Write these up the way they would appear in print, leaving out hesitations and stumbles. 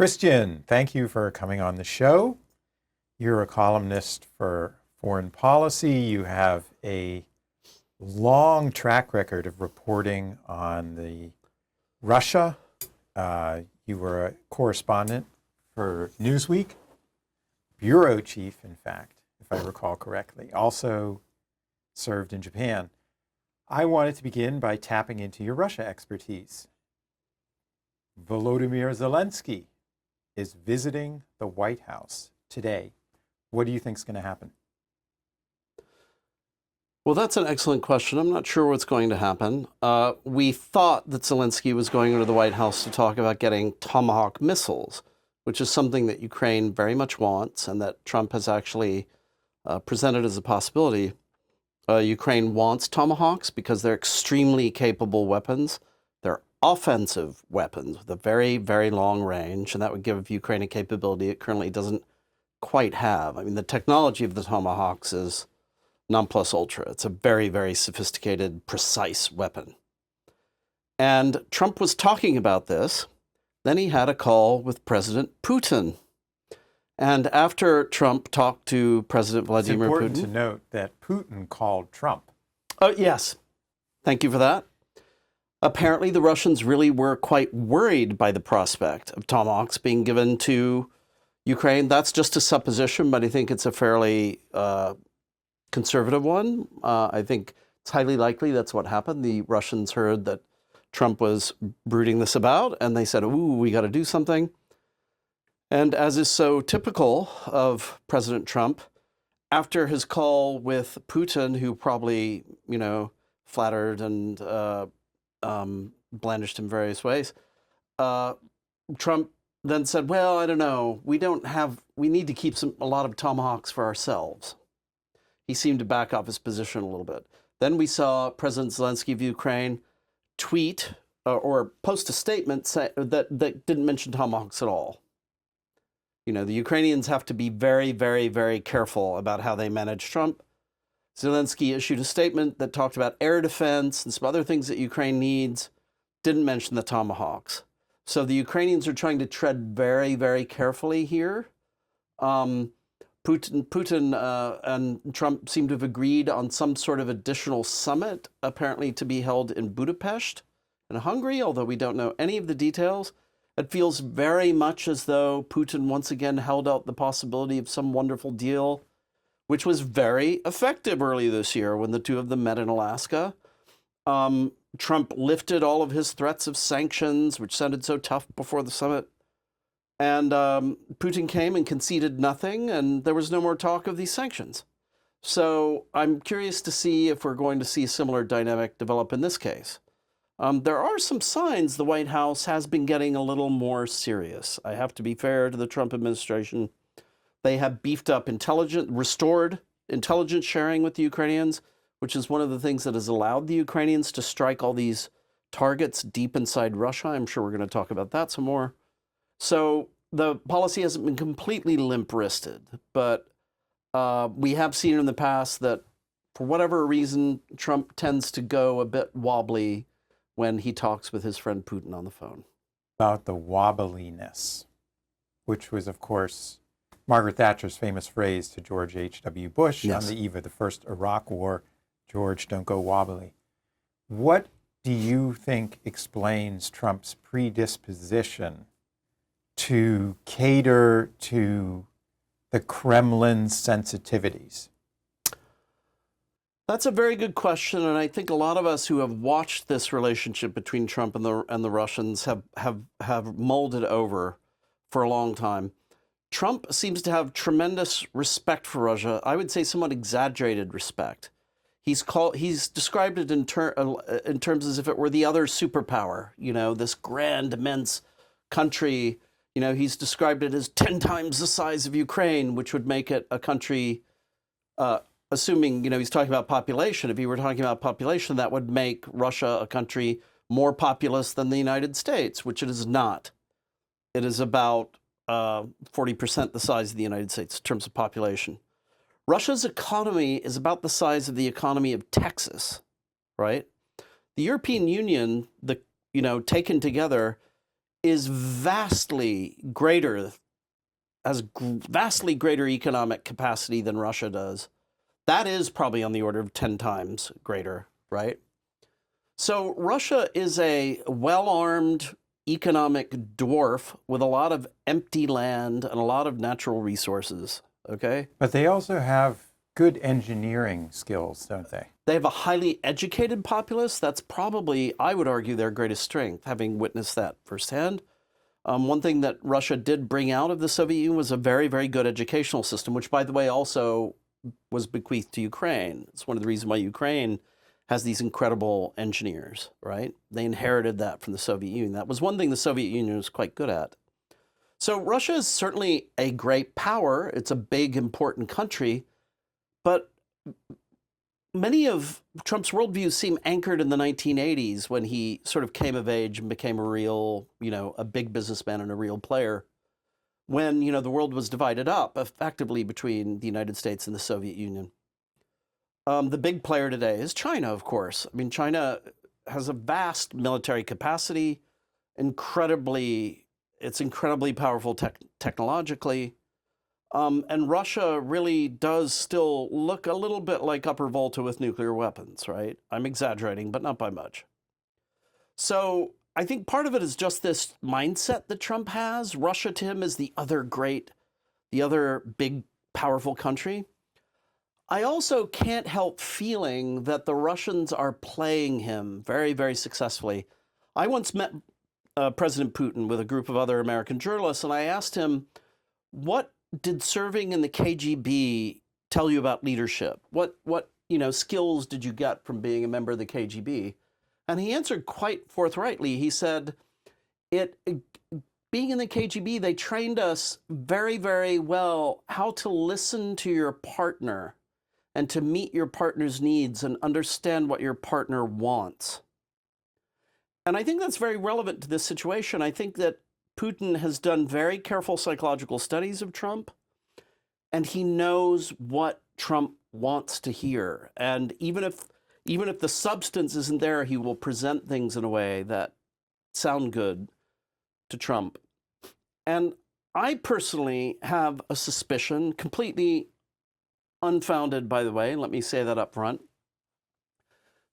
Christian, thank you for coming on the show. You're a columnist for foreign policy. You have a long track record of reporting on Russia. You were a correspondent for Newsweek, bureau chief, in fact, if I recall correctly. Also served in Japan. I wanted to begin by tapping into your Russia expertise. Volodymyr Zelensky is visiting the White House today. What do you think is going to happen? Well, that's an excellent question. I'm not sure what's going to happen. We thought that Zelensky was going to the White House to talk about getting Tomahawk missiles, which is something that Ukraine very much wants and that Trump has actually presented as a possibility. Ukraine wants Tomahawks because they're extremely capable weapons. They're offensive weapons with a very, very long range, and that would give Ukraine a capability it currently doesn't quite have. I mean, the technology of the Tomahawks is non plus ultra. It's a very, very sophisticated, precise weapon. And Trump was talking about this. Then he had a call with President Putin. And after Trump talked to President Vladimir Putin... It's important to note that Putin called Trump. Oh, yes. Thank you for that. Apparently, the Russians really were quite worried by the prospect of Tomahawks being given to Ukraine. That's just a supposition, but I think it's a fairly conservative one. I think it's highly likely that's what happened. The Russians heard that Trump was brooding this about, and they said, ooh, we got to do something. And as is so typical of President Trump, after his call with Putin, who probably, flattered and blandished in various ways, Trump then said, well, I don't know, we need to keep a lot of Tomahawks for ourselves. He seemed to back off his position a little bit. Then we saw President Zelensky of Ukraine tweet or post a statement that didn't mention Tomahawks at all. The Ukrainians have to be very, very, very careful about how they manage Trump. Zelensky issued a statement that talked about air defense and some other things that Ukraine needs, didn't mention the Tomahawks. So the Ukrainians are trying to tread very, very carefully here. Putin and Trump seem to have agreed on some sort of additional summit, apparently to be held in Budapest in Hungary, although we don't know any of the details. It feels very much as though Putin once again held out the possibility of some wonderful deal, which was very effective early this year when the two of them met in Alaska. Trump lifted all of his threats of sanctions, which sounded so tough before the summit. And Putin came and conceded nothing, and there was no more talk of these sanctions. So I'm curious to see if we're going to see a similar dynamic develop in this case. There are some signs the White House has been getting a little more serious. I have to be fair to the Trump administration. They have beefed up restored intelligence sharing with the Ukrainians, which is one of the things that has allowed the Ukrainians to strike all these targets deep inside Russia. I'm sure we're going to talk about that some more. So the policy hasn't been completely limp-wristed, but we have seen in the past that for whatever reason, Trump tends to go a bit wobbly when he talks with his friend Putin on the phone. About the wobbliness, which was, of course, Margaret Thatcher's famous phrase to George H.W. Bush on the eve of the first Iraq War, George, don't go wobbly. What do you think explains Trump's predisposition to cater to the Kremlin's sensitivities? That's a very good question, and I think a lot of us who have watched this relationship between Trump and the Russians have molded over for a long time. Trump seems to have tremendous respect for Russia. I would say somewhat exaggerated respect. He's described it in terms as if it were the other superpower. This grand, immense country. He's described it as 10 times the size of Ukraine, which would make it a country. Assuming, he's talking about population. If he were talking about population, that would make Russia a country more populous than the United States, which it is not. It is about 40% the size of the United States in terms of population. Russia's economy is about the size of the economy of Texas, right? The European Union, taken together, is vastly greater, vastly greater economic capacity than Russia does. That is probably on the order of 10 times greater, right? So Russia is a well-armed economic dwarf with a lot of empty land and a lot of natural resources, okay? But they also have good engineering skills, don't they? They have a highly educated populace. That's probably, I would argue, their greatest strength, having witnessed that firsthand. One thing that Russia did bring out of the Soviet Union was a very, very good educational system, which, by the way, also was bequeathed to Ukraine. It's one of the reasons why Ukraine has these incredible engineers, right? They inherited that from the Soviet Union. That was one thing the Soviet Union was quite good at. So Russia is certainly a great power. It's a big, important country, but many of Trump's worldviews seem anchored in the 1980s when he sort of came of age and became a real, a big businessman and a real player. When, the world was divided up effectively between the United States and the Soviet Union. The big player today is China, of course. I mean, China has a vast military capacity, it's incredibly powerful technologically. And Russia really does still look a little bit like Upper Volta with nuclear weapons, right? I'm exaggerating, but not by much. So I think part of it is just this mindset that Trump has. Russia to him is the other big, powerful country. I also can't help feeling that the Russians are playing him very, very successfully. I once met President Putin with a group of other American journalists, and I asked him, what did serving in the KGB tell you about leadership? What skills did you get from being a member of the KGB? And he answered quite forthrightly. He said, being in the KGB, they trained us very, very well how to listen to your partner and to meet your partner's needs and understand what your partner wants. And I think that's very relevant to this situation. I think that Putin has done very careful psychological studies of Trump, and he knows what Trump wants to hear. And even if the substance isn't there, he will present things in a way that sound good to Trump. And I personally have a suspicion, completely unfounded, by the way, let me say that up front,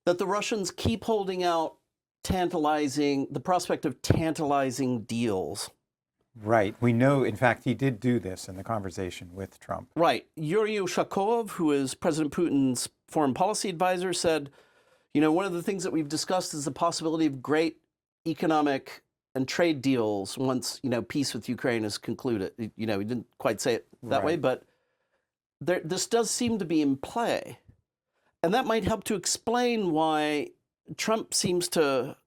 that the Russians keep holding out the prospect of tantalizing deals. Right. We know, in fact, he did do this in the conversation with Trump. Right. Yuri Ushakov, who is President Putin's foreign policy advisor, said, one of the things that we've discussed is the possibility of great economic and trade deals once, peace with Ukraine is concluded. He didn't quite say it that way, but this does seem to be in play. And that might help to explain why Trump seems to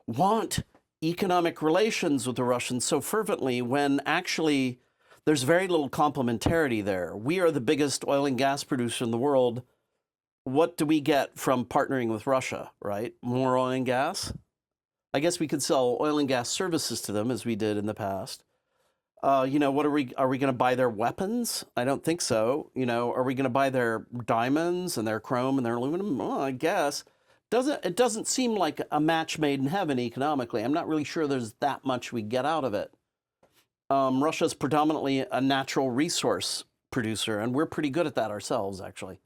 want economic relations with the Russians so fervently when actually there's very little complementarity there. We are the biggest oil and gas producer in the world. What do we get from partnering with Russia, right? More oil and gas? I guess we could sell oil and gas services to them as we did in the past. What are we going to buy their weapons? I don't think so. Are we going to buy their diamonds and their chrome and their aluminum? Well, I guess. It doesn't seem like a match made in heaven economically. I'm not really sure there's that much we get out of it. Russia's predominantly a natural resource producer, and we're pretty good at that ourselves, actually.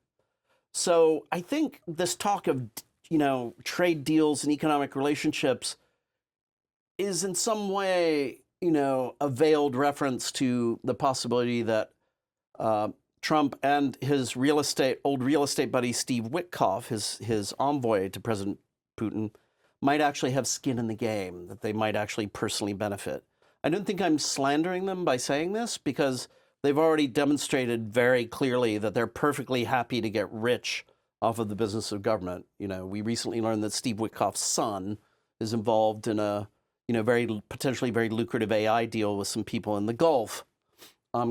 So I think this talk of, trade deals and economic relationships is in some way, a veiled reference to the possibility that Trump and his old real estate buddy, Steve Witkoff, his envoy to President Putin, might actually have skin in the game, that they might actually personally benefit. I don't think I'm slandering them by saying this, because they've already demonstrated very clearly that they're perfectly happy to get rich off of the business of government. We recently learned that Steve Witkoff's son is involved in a potentially very lucrative AI deal with some people in the Gulf,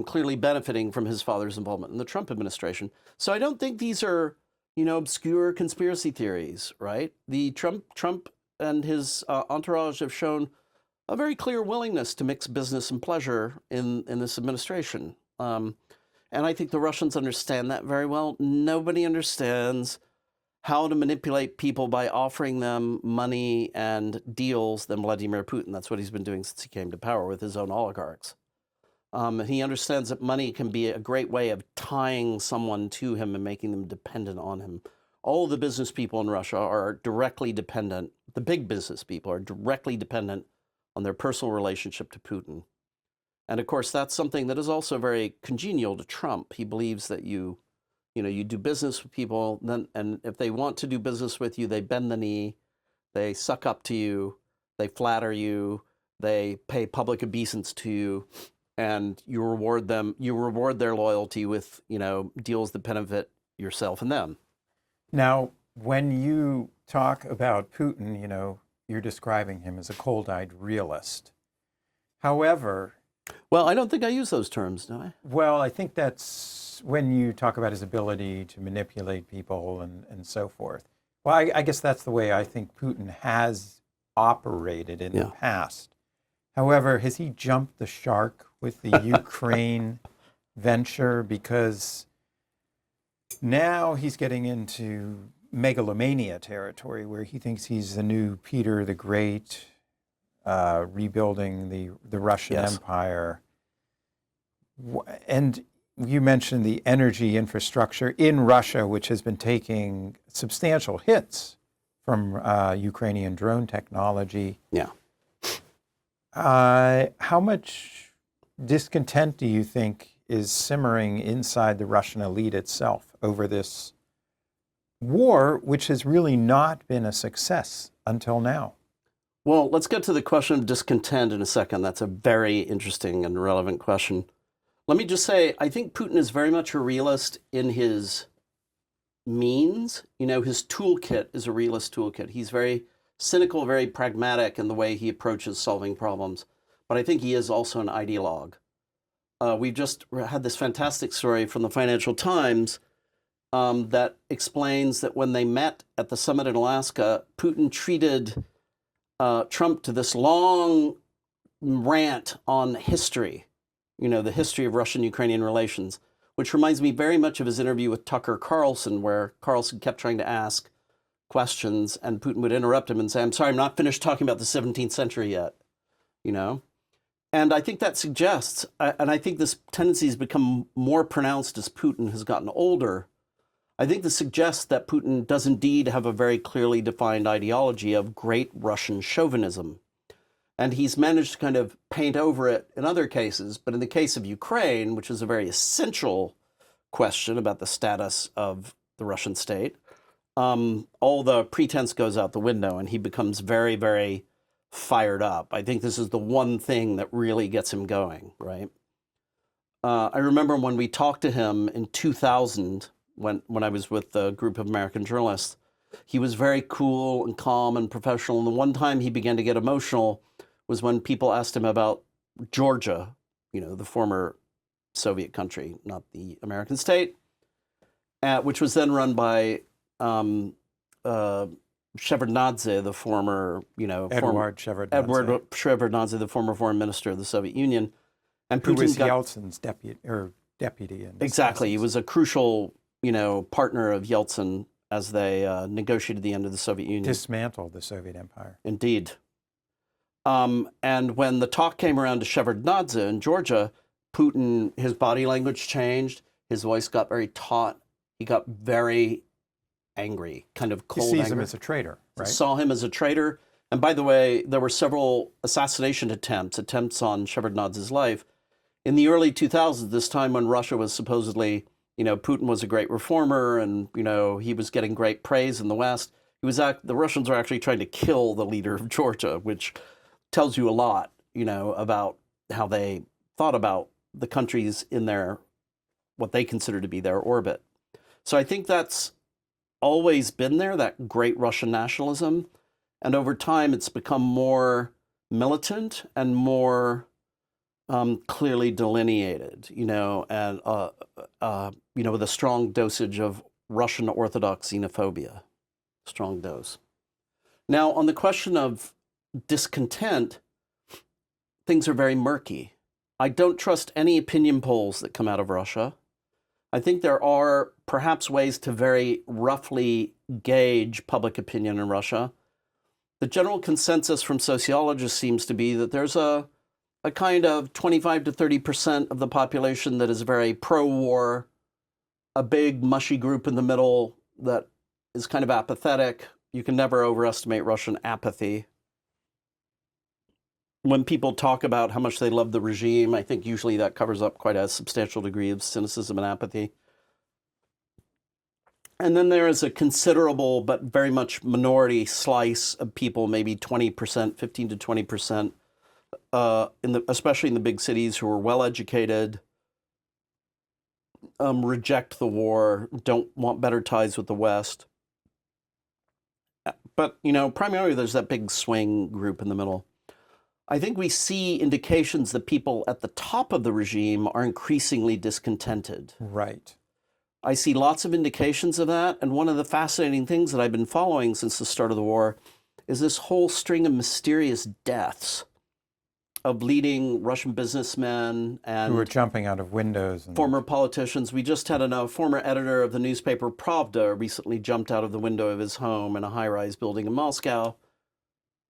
clearly benefiting from his father's involvement in the Trump administration. So I don't think these are, obscure conspiracy theories, right? The Trump and his entourage have shown a very clear willingness to mix business and pleasure in this administration. And I think the Russians understand that very well. Nobody understands how to manipulate people by offering them money and deals than Vladimir Putin. That's what he's been doing since he came to power with his own oligarchs. He understands that money can be a great way of tying someone to him and making them dependent on him. All the business people in Russia are directly dependent. The big business people are directly dependent on their personal relationship to Putin. And of course, that's something that is also very congenial to Trump. He believes that you do business with people, and if they want to do business with you, they bend the knee, they suck up to you, they flatter you, they pay public obeisance to you, and you reward them. You reward their loyalty with deals that benefit yourself and them. Now, when you talk about Putin, you're describing him as a cold-eyed realist. However, well, I don't think I use those terms, do I? Well, I think that's when you talk about his ability to manipulate people and so forth. Well, I guess that's the way I think Putin has operated in the past. However, has he jumped the shark with the Ukraine venture? Because now he's getting into megalomania territory where he thinks he's the new Peter the Great, rebuilding the Russian Empire. And you mentioned the energy infrastructure in Russia, which has been taking substantial hits from Ukrainian drone technology. Yeah. How much discontent do you think is simmering inside the Russian elite itself over this war, which has really not been a success until now? Well, let's get to the question of discontent in a second. That's a very interesting and relevant question. Let me just say, I think Putin is very much a realist in his means. His toolkit is a realist toolkit. He's very cynical, very pragmatic in the way he approaches solving problems. But I think he is also an ideologue. We've just had this fantastic story from the Financial Times that explains that when they met at the summit in Alaska, Putin treated Trump to this long rant on history, the history of Russian-Ukrainian relations, which reminds me very much of his interview with Tucker Carlson, where Carlson kept trying to ask questions and Putin would interrupt him and say, "I'm sorry, I'm not finished talking about the 17th century yet," And I think that suggests, and I think this tendency has become more pronounced as Putin has gotten older, I think this suggests that Putin does indeed have a very clearly defined ideology of great Russian chauvinism. And he's managed to kind of paint over it in other cases. But in the case of Ukraine, which is a very essential question about the status of the Russian state, all the pretense goes out the window and he becomes very, very fired up. I think this is the one thing that really gets him going, right? I remember when we talked to him in 2000, when I was with a group of American journalists, he was very cool and calm and professional. And the one time he began to get emotional was when people asked him about Georgia, the former Soviet country, not the American state, which was then run by Shevardnadze, the former, Edward Shevardnadze, the former foreign minister of the Soviet Union. And Putin was Yeltsin's deputy. Exactly. He was a crucial partner of Yeltsin as they negotiated the end of the Soviet Union. Dismantled the Soviet Empire. Indeed. And when the talk came around to Shevardnadze in Georgia, Putin, his body language changed. His voice got very taut. He got very angry, kind of cold anger. He sees him as a traitor, right? Saw him as a traitor. And by the way, there were several assassination attempts on Shevardnadze's life. In the early 2000s, this time when Russia was supposedly, Putin was a great reformer and, he was getting great praise in the West, the Russians were actually trying to kill the leader of Georgia, which tells you a lot, about how they thought about the countries in what they consider to be their orbit. So I think that's always been there, that great Russian nationalism. And over time, it's become more militant and more clearly delineated, and, with a strong dosage of Russian Orthodox xenophobia, strong dose. Now, on the question of discontent, things are very murky. I don't trust any opinion polls that come out of Russia. I think there are perhaps ways to very roughly gauge public opinion in Russia. The general consensus from sociologists seems to be that there's a kind of 25 to 30% of the population that is very pro-war, a big mushy group in the middle that is kind of apathetic. You can never overestimate Russian apathy. When people talk about how much they love the regime, I think usually that covers up quite a substantial degree of cynicism and apathy. And then there is a considerable but very much minority slice of people, maybe 20%, 15 to 20%, especially in the big cities, who are well-educated, reject the war, don't want better ties with the West. But, primarily there's that big swing group in the middle. I think we see indications that people at the top of the regime are increasingly discontented. Right. I see lots of indications of that. And one of the fascinating things that I've been following since the start of the war is this whole string of mysterious deaths of leading Russian businessmen and who were jumping out of windows. And former politicians. We just had a former editor of the newspaper Pravda recently jumped out of the window of his home in a high-rise building in Moscow.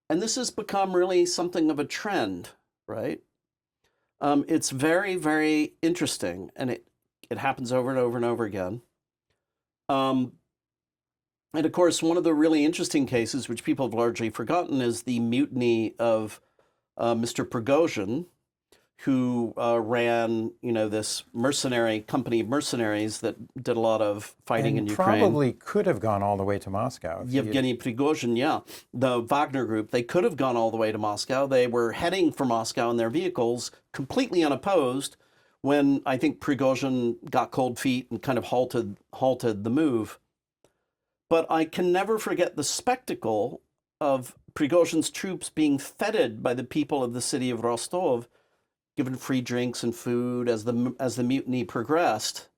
And this has become really something of a trend, right? It's very, very interesting, and it happens over and over and over again. And of course, one of the really interesting cases, which people have largely forgotten, is the mutiny of Mr. Prigozhin, who ran, this mercenary company of mercenaries that did a lot of fighting in Ukraine. Probably could have gone all the way to Moscow. Yevgeny Prigozhin, yeah. The Wagner Group, they could have gone all the way to Moscow. They were heading for Moscow in their vehicles, completely unopposed, when I think Prigozhin got cold feet and kind of halted the move. But I can never forget the spectacle of Prigozhin's troops being feted by the people of the city of Rostov, given free drinks and food as the mutiny progressed.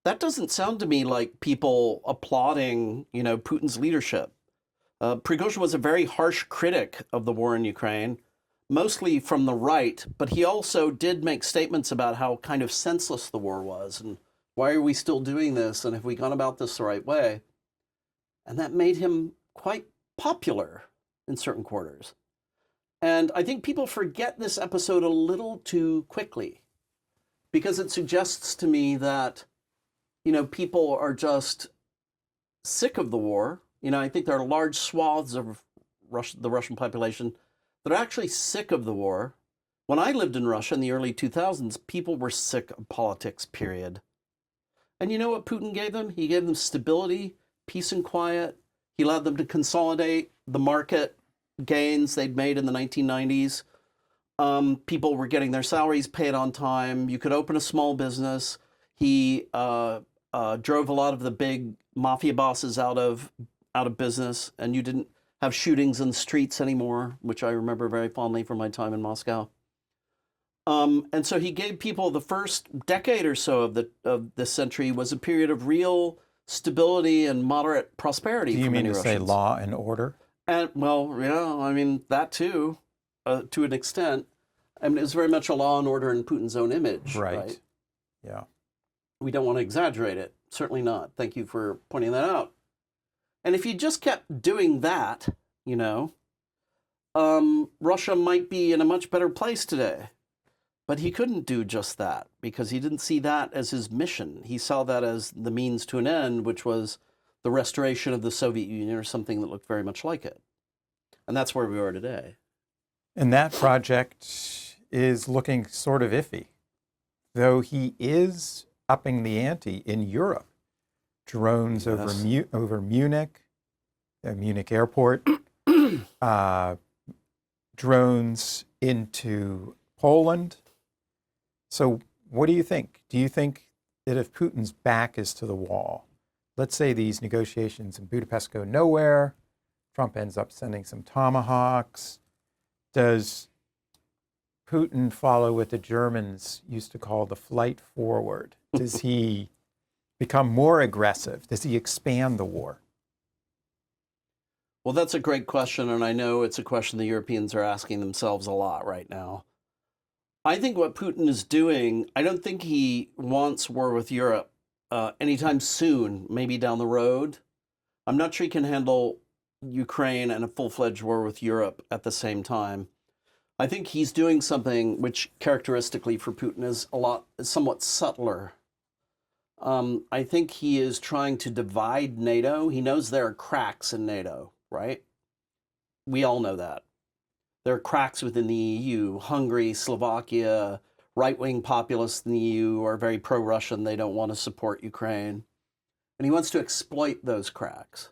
That doesn't sound to me like people applauding, Putin's leadership. Prigozhin was a very harsh critic of the war in Ukraine, mostly from the right, but he also did make statements about how kind of senseless the war was, and why are we still doing this, and have we gone about this the right way? And that made him quite popular in certain quarters. And I think people forget this episode a little too quickly, because it suggests to me that, people are just sick of the war. I think there are large swaths of the Russian population that are actually sick of the war. When I lived in Russia in the early 2000s, people were sick of politics, period. And you know what Putin gave them? He gave them stability, peace and quiet. He allowed them to consolidate the market gains they'd made in the 1990s. People were getting their salaries paid on time. You could open a small business. He drove a lot of the big mafia bosses out of business, and you didn't have shootings in the streets anymore, which I remember very fondly from my time in Moscow. And so he gave people the first decade or so of this century was a period of real stability and moderate prosperity. Do you for mean many to Russians. say law and order? And that too, to an extent. I mean, it's very much a law and order in Putin's own image. Right. Yeah. We don't want to exaggerate it. Certainly not. Thank you for pointing that out. And if you just kept doing that, Russia might be in a much better place today. But he couldn't do just that, because he didn't see that as his mission. He saw that as the means to an end, which was the restoration of the Soviet Union, or something that looked very much like it. And that's where we are today. And that project is looking sort of iffy, though he is upping the ante in Europe. Drones Yes. over Munich, Munich airport, drones into Poland. So what do you think? Do you think that if Putin's back is to the wall, let's say these negotiations in Budapest go nowhere, Trump ends up sending some Tomahawks, does Putin follow what the Germans used to call the flight forward? Does he become more aggressive? Does he expand the war? Well, that's a great question, and I know it's a question the Europeans are asking themselves a lot right now. I think what Putin is doing, I don't think he wants war with Europe anytime soon, maybe down the road. I'm not sure he can handle Ukraine and a full-fledged war with Europe at the same time. I think he's doing something which characteristically for Putin is somewhat subtler. I think he is trying to divide NATO. He knows there are cracks in NATO, right? We all know that. There are cracks within the EU. Hungary, Slovakia, right-wing populists in the EU are very pro-Russian. They don't want to support Ukraine. And he wants to exploit those cracks.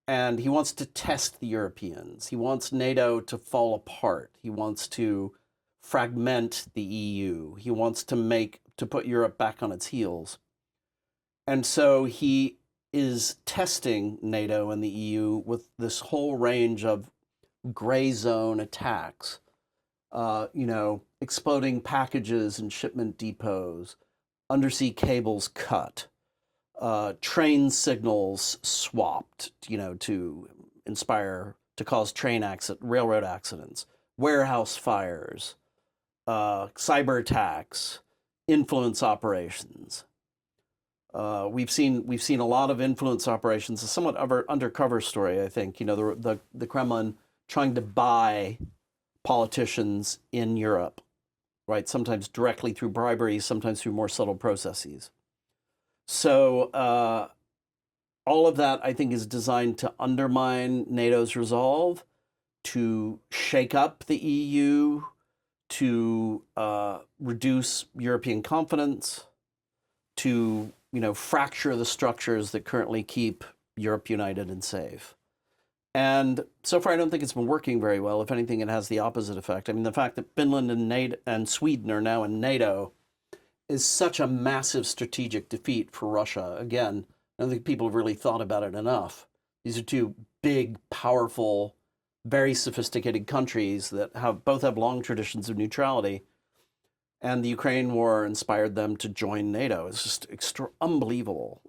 And he wants to test the Europeans. He wants NATO to fall apart. He wants to fragment the EU. He wants to put Europe back on its heels. And so he is testing NATO and the EU with this whole range of gray zone attacks, exploding packages in shipment depots, undersea cables cut, train signals swapped, to cause railroad accidents, warehouse fires, cyber attacks, influence operations. We've seen a lot of influence operations, a somewhat undercover story, I think. The Kremlin trying to buy politicians in Europe, right? Sometimes directly through bribery, sometimes through more subtle processes. So all of that, I think, is designed to undermine NATO's resolve, to shake up the EU, to reduce European confidence, to fracture the structures that currently keep Europe united and safe. And so far, I don't think it's been working very well. If anything, it has the opposite effect. I mean, the fact that Finland and Sweden are now in NATO is such a massive strategic defeat for Russia. Again, I don't think people have really thought about it enough. These are two big, powerful, very sophisticated countries that both have long traditions of neutrality. And the Ukraine war inspired them to join NATO. It's just unbelievable,